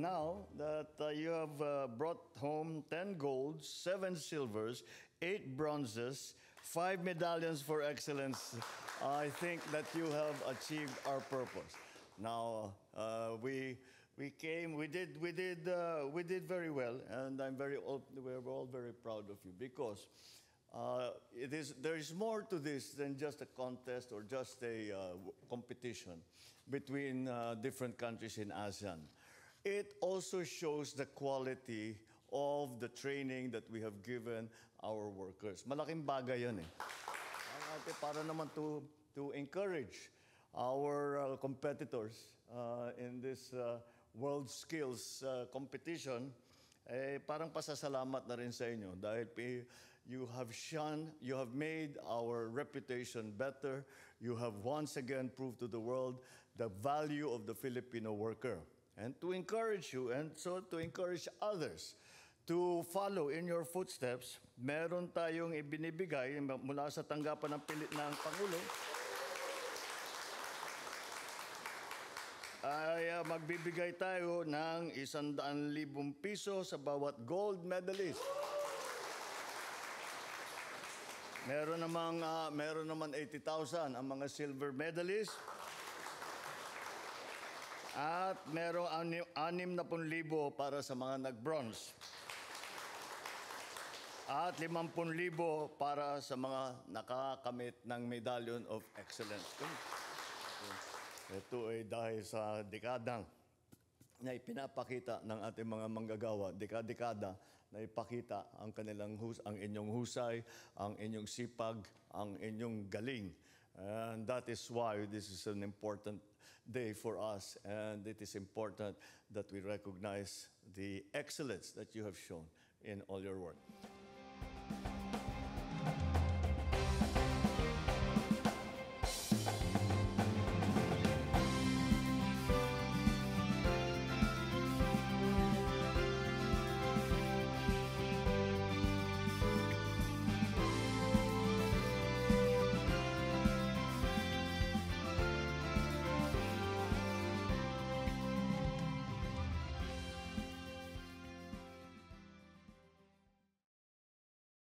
now that you have brought home 10 golds, 7 silvers, 8 bronzes, 5 medallions for excellence, I think that you have achieved our purpose. Now, we did very well, and we're all very proud of you because there is more to this than just a contest or just a competition between different countries in ASEAN. It also shows the quality of the training that we have given our workers. Malaking bagay yan eh. Para naman to encourage our competitors in this world skills competition, parang pasasalamat na rin sa inyo dahil you have made our reputation better. You have once again proved to the world the value of the Filipino worker. And to encourage you and so to encourage others to follow in your footsteps, meron tayong ibinibigay mula sa tanggapan ng Pangulo. Ay magbibigay tayo ng 100,000 piso sa bawat gold medalist. Meron naman 80,000 ang mga silver medalist. At merong 60,000 para sa mga nag-bronze. At 50,000 para sa mga nakakamit ng Medallion of Excellence. Ito ay dahil sa dekadang na ipinapakita ng ating mga manggagawa, dekada na ipakita ang ang inyong husay, ang inyong sipag, ang inyong galing. And that is why this is an important day for us, and it is important that we recognize the excellence that you have shown in all your work.